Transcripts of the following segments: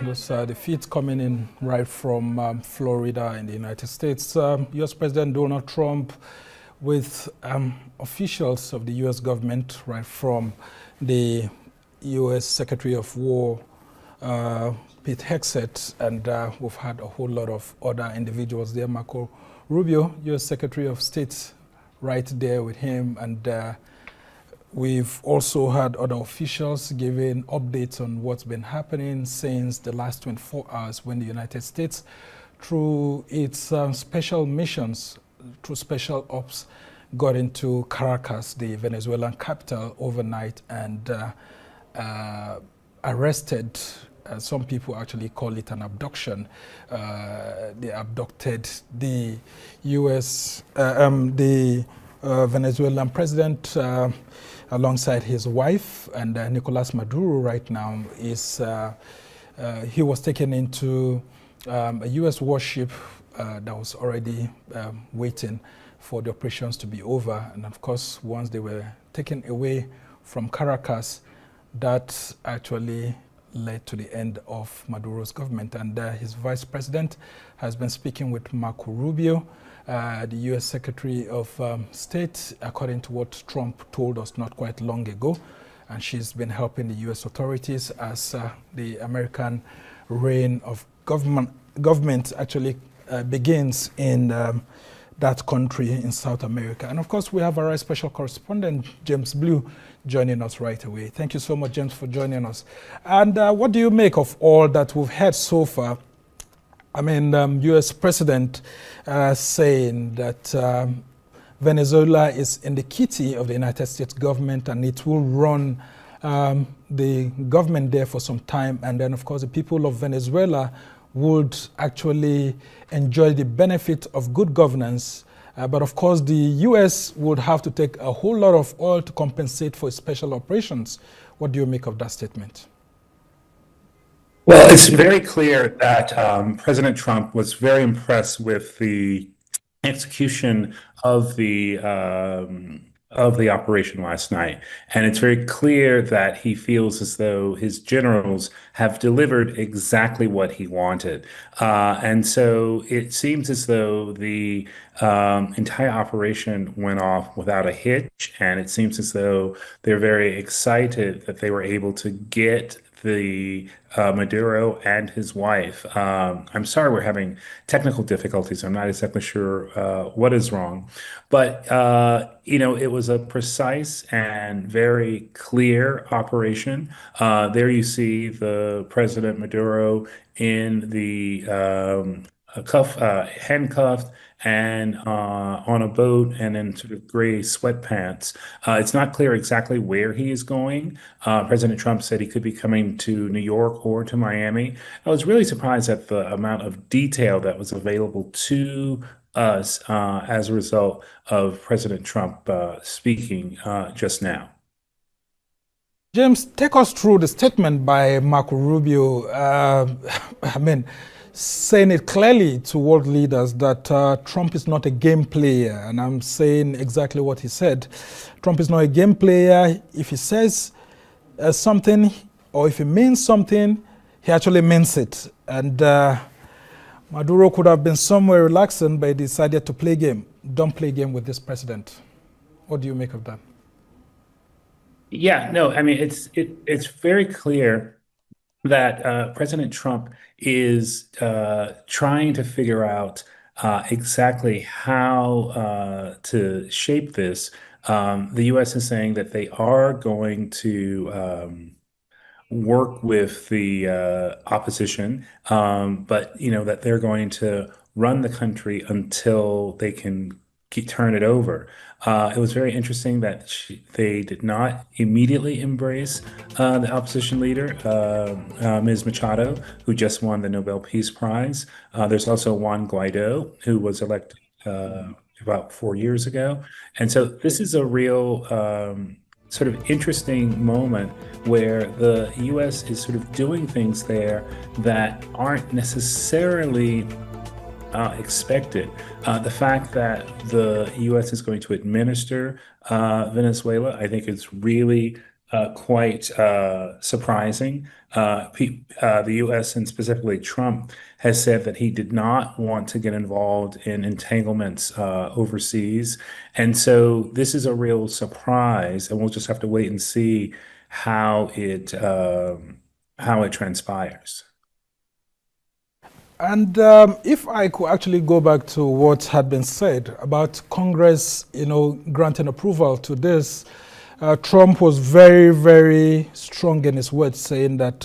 Those are the feeds coming in right from Florida in the United States. U.S. President Donald Trump with officials of the U.S. government, right from the U.S. Secretary of War, Pete Hegseth, and we've had a whole lot of other individuals there. Marco Rubio, U.S. Secretary of State, right there with him, and we've also had other officials giving updates on what's been happening since the last 24 hours when the United States, through its special missions, through special ops, got into Caracas, the Venezuelan capital, overnight and arrested. Some people actually call it an abduction. They abducted the Venezuelan president alongside his wife, and Nicolas Maduro right now is, he was taken into a U.S. warship that was already waiting for the operations to be over. And of course, once they were taken away from Caracas, that actually led to the end of Maduro's government. And his vice president has been speaking with Marco Rubio, the U.S. Secretary of State, according to what Trump told us not quite long ago. And she's been helping the U.S. authorities as the American reign of government actually begins in that country in South America. And of course, we have our special correspondent, James Blue, joining us right away. Thank you so much, James, for joining us. And what do you make of all that we've heard so far? I mean, U.S. President saying that Venezuela is in the kitty of the United States government and it will run the government there for some time. And then, of course, the people of Venezuela would actually enjoy the benefit of good governance. But of course, the U.S. would have to take a whole lot of oil to compensate for special operations. What do you make of that statement? Well, it's very clear that President Trump was very impressed with the execution of the operation last night. And it's very clear that he feels as though his generals have delivered exactly what he wanted. And so it seems as though the entire operation went off without a hitch. And it seems as though they're very excited that they were able to get the Maduro and his wife. I'm sorry we're having technical difficulties. I'm not exactly sure what is wrong. But, it was a precise and very clear operation. There you see the President Maduro in the handcuffed and on a boat and in sort of gray sweatpants. It's not clear exactly where he is going. President Trump said he could be coming to New York or to Miami. I was really surprised at the amount of detail that was available to us as a result of President Trump speaking just now. James, take us through the statement by Marco Rubio. Saying it clearly to world leaders that Trump is not a game player. And I'm saying exactly what he said. Trump is not a game player. If he says something or if he means something, he actually means it. And Maduro could have been somewhere relaxing, but he decided to play game. Don't play game with this president. What do you make of that? Yeah, no, I mean, it's very clear that President Trump is trying to figure out exactly how to shape this. The U.S. is saying that they are going to work with the opposition, but that they're going to run the country until they can turn it over. It was very interesting that they did not immediately embrace the opposition leader, Ms. Machado, who just won the Nobel Peace Prize. There's also Juan Guaido, who was elected about 4 years ago. And so this is a real sort of interesting moment where the U.S. is sort of doing things there that aren't necessarily expected. The fact that the U.S. is going to administer Venezuela, I think it's really quite surprising. The U.S. and specifically Trump has said that he did not want to get involved in entanglements overseas, and so this is a real surprise, and we'll just have to wait and see how it transpires. And if I could actually go back to what had been said about Congress, granting approval to this, Trump was very, very strong in his words, saying that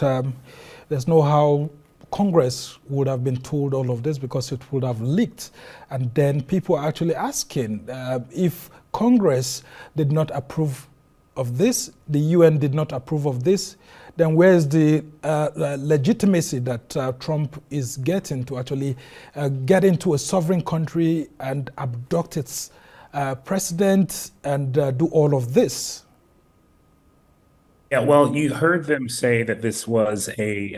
there's no how Congress would have been told all of this because it would have leaked. And then people are actually asking if Congress did not approve of this, the UN did not approve of this, then where's the legitimacy that Trump is getting to actually get into a sovereign country and abduct its president and do all of this? Yeah, well, you heard them say that this was a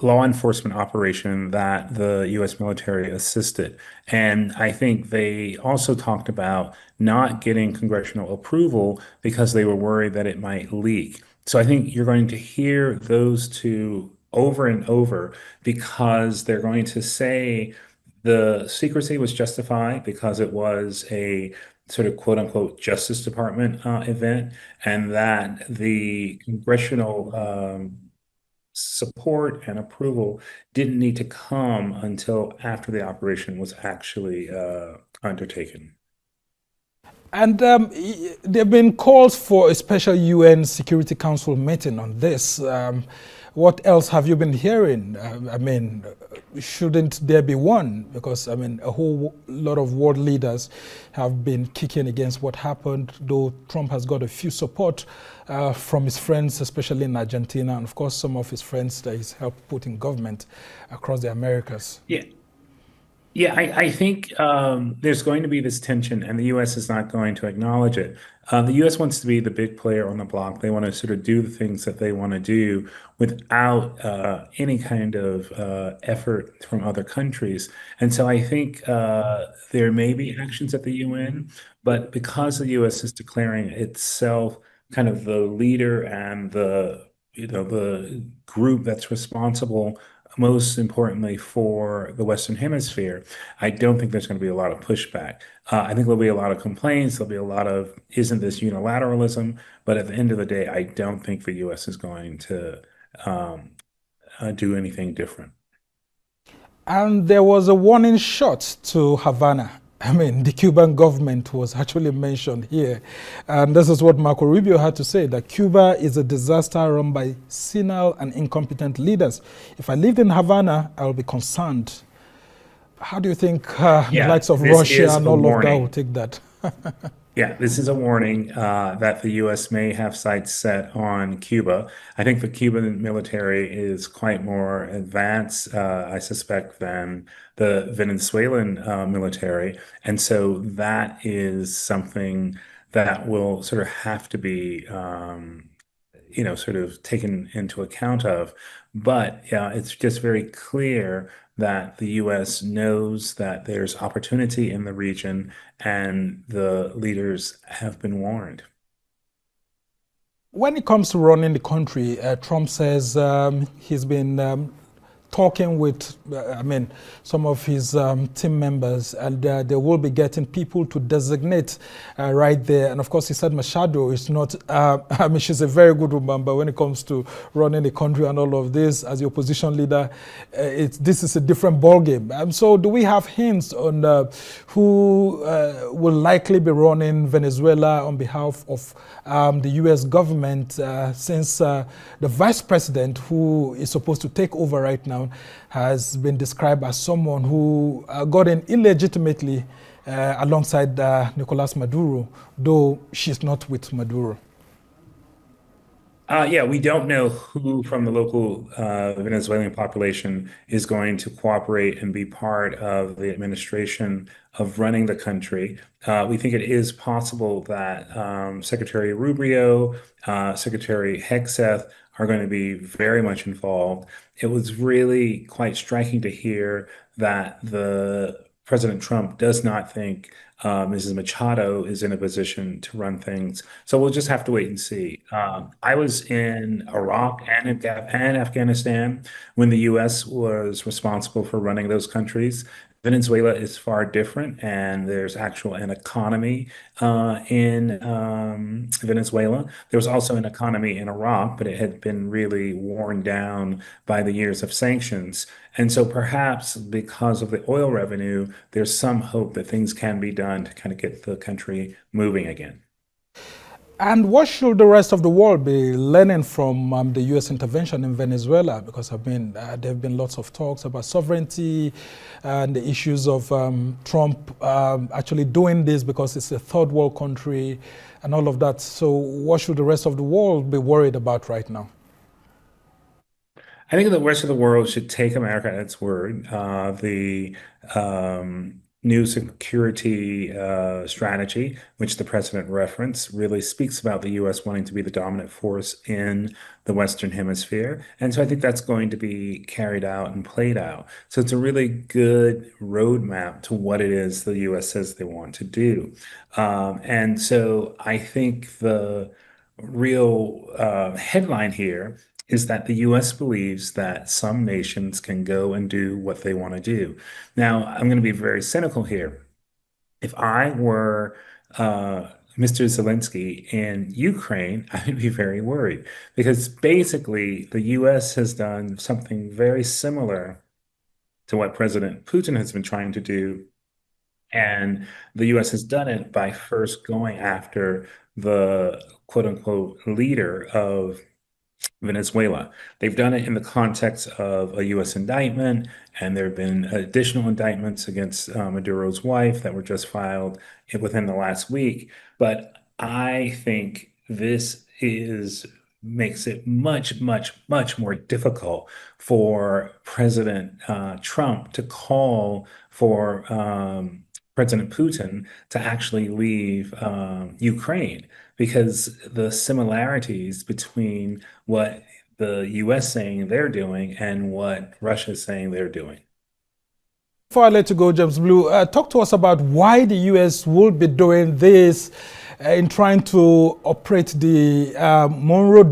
law enforcement operation that the U.S. military assisted. And I think they also talked about not getting congressional approval because they were worried that it might leak. So I think you're going to hear those two over and over because they're going to say the secrecy was justified because it was a sort of quote unquote Justice Department event, and that the congressional support and approval didn't need to come until after the operation was actually undertaken. And there have been calls for a special UN Security Council meeting on this. What else have you been hearing? I mean, shouldn't there be one? Because, I mean, a whole lot of world leaders have been kicking against what happened, though Trump has got a few support from his friends, especially in Argentina, and of course, some of his friends that he's helped put in government across the Americas. Yeah, Yeah, I think there's going to be this tension, and the U.S. is not going to acknowledge it. The U.S. wants to be the big player on the block. They want to sort of do the things that they want to do without any kind of effort from other countries. And so I think there may be actions at the UN, but because the U.S. is declaring itself kind of the leader and the group that's responsible most importantly for the Western Hemisphere, I don't think there's going to be a lot of pushback. I think there'll be a lot of complaints. There'll be a lot of, isn't this unilateralism? But at the end of the day, I don't think the U.S. is going to um, do anything different. And there was a warning shot to Havana. I mean, the Cuban government was actually mentioned here. And this is what Marco Rubio had to say, that Cuba is a disaster run by senile and incompetent leaders. If I lived in Havana, I would be concerned. How do you think the Yeah, likes of this Russia is and a all of that will warning. take that? Yeah, this is a warning that the U.S. may have sights set on Cuba. I think the Cuban military is quite more advanced, I suspect, than the Venezuelan military. And so that is something that will sort of have to be sort of taken into account of. But yeah, it's just very clear that the US knows that there's opportunity in the region and the leaders have been warned. When it comes to running the country, Trump says he's been talking with, I mean, some of his team members, and they will be getting people to designate right there. And of course, he said Machado is not, I mean, she's a very good woman, but when it comes to running the country and all of this, as the opposition leader, this is a different ballgame. So, do we have hints on who will likely be running Venezuela on behalf of the US government, since the vice president, who is supposed to take over right now, has been described as someone who got in illegitimately alongside Nicolas Maduro, though she's not with Maduro. Yeah, we don't know who from the local Venezuelan population is going to cooperate and be part of the administration of running the country. We think it is possible that Secretary Rubio, Secretary Hegseth are going to be very much involved. It was really quite striking to hear that the President Trump does not think Mrs. Machado is in a position to run things. So we'll just have to wait and see. I was in Iraq and Afghanistan when the U.S. was responsible for running those countries. Venezuela is far different, and there's actual an economy in Venezuela. There was also an economy in Iraq, but it had been really worn down by the years of sanctions. And so perhaps because of the oil revenue, there's some hope that things can be done to kind of get the country moving again. And what should the rest of the world be learning from the U.S. intervention in Venezuela? Because there have been lots of talks about sovereignty and the issues of Trump actually doing this because it's a third world country and all of that. So what should the rest of the world be worried about right now? I think the rest of the world should take America at its word. The new security strategy, which the president referenced, really speaks about the U.S. wanting to be the dominant force in the Western Hemisphere. And so I think that's going to be carried out and played out. So it's a really good roadmap to what it is the U.S. says they want to do. And so I think the real headline here is that the US believes that some nations can go and do what they want to do. Now, I'm going to be very cynical here. If I were Mr. Zelensky in Ukraine, I would be very worried because basically the US has done something very similar to what President Putin has been trying to do. And the US has done it by first going after the quote unquote leader of Venezuela. They've done it in the context of a U.S. indictment, and there have been additional indictments against Maduro's wife that were just filed within the last week. But I think this is makes it much, much, much more difficult for President Trump to call for President Putin to actually leave Ukraine because the similarities between what the US saying they're doing and what Russia's saying they're doing. Before I let you go, James Blue, talk to us about why the U.S. would be doing this in trying to operate the Monroe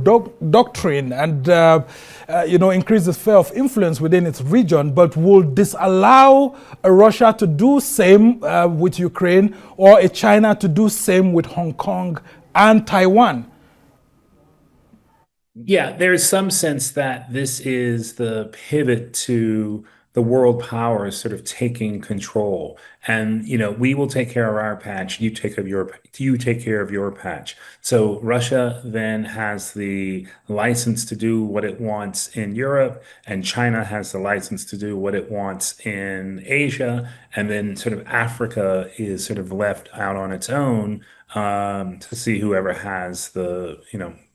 Doctrine and increase the sphere of influence within its region, but will disallow Russia to do same with Ukraine or a China to do same with Hong Kong and Taiwan. Yeah, there's some sense that this is the pivot to the world powers sort of taking control. And, we will take care of our patch, you take care of your patch. So Russia then has the license to do what it wants in Europe, and China has the license to do what it wants in Asia, and then sort of Africa is sort of left out on its own to see whoever has the,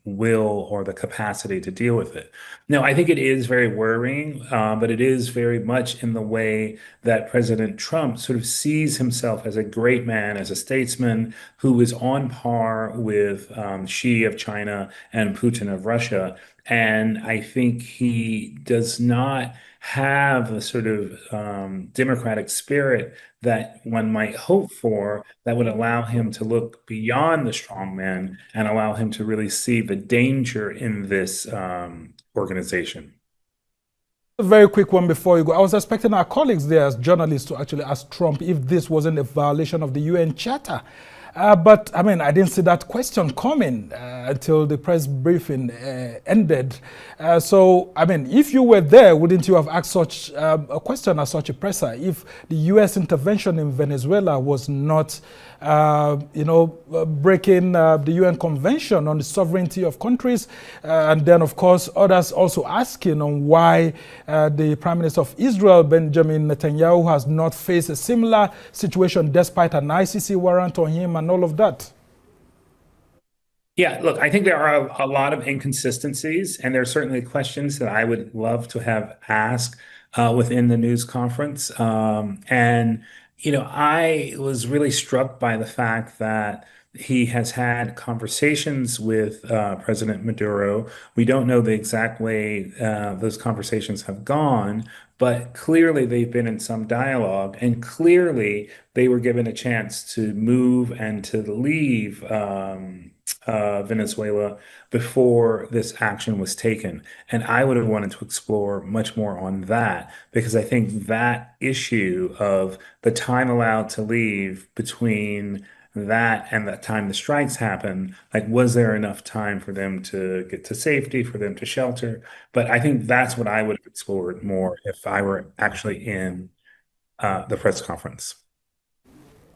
will or the capacity to deal with it. No, I think it is very worrying, but it is very much in the way that President Trump sort of sees himself as a great man, as a statesman who is on par with Xi of China and Putin of Russia. And I think he does not have the sort of democratic spirit that one might hope for that would allow him to look beyond the strongman and allow him to really see the danger in this organization. A very quick one before you go. I was expecting our colleagues there as journalists to actually ask Trump if this wasn't a violation of the UN Charter. But I didn't see that question coming until the press briefing ended. If you were there, wouldn't you have asked such a question as such a presser if the U.S. intervention in Venezuela was not, breaking the UN Convention on the sovereignty of countries? And then, of course, others also asking on why the Prime Minister of Israel, Benjamin Netanyahu, has not faced a similar situation despite an ICC warrant on him and all of that. Yeah, look, I think there are a lot of inconsistencies, and there are certainly questions that I would love to have asked within the news conference. I was really struck by the fact that he has had conversations with President Maduro. We don't know the exact way those conversations have gone, but clearly they've been in some dialogue, and clearly they were given a chance to move and to leave Venezuela before this action was taken. And I would have wanted to explore much more on that because I think that issue of the time allowed to leave between that and the time the strikes happened, like, was there enough time for them to get to safety, for them to shelter? But I think that's what I would have explored more if I were actually in the press conference.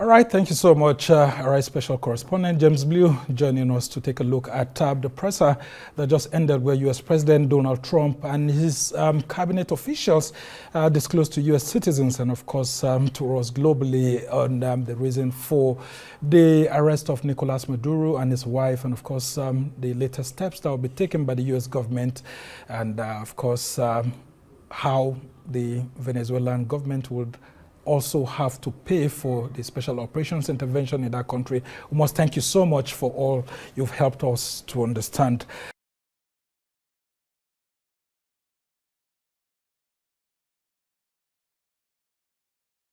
All right, thank you so much. All right, special correspondent James Blue joining us to take a look at the presser that just ended, where U.S. President Donald Trump and his cabinet officials disclosed to U.S. citizens and, of course, to us globally on the reason for the arrest of Nicolas Maduro and his wife, and, of course, the latest steps that will be taken by the U.S. government, and, of course, how the Venezuelan government would also have to pay for the special operations intervention in that country. We must thank you so much for all you've helped us to understand.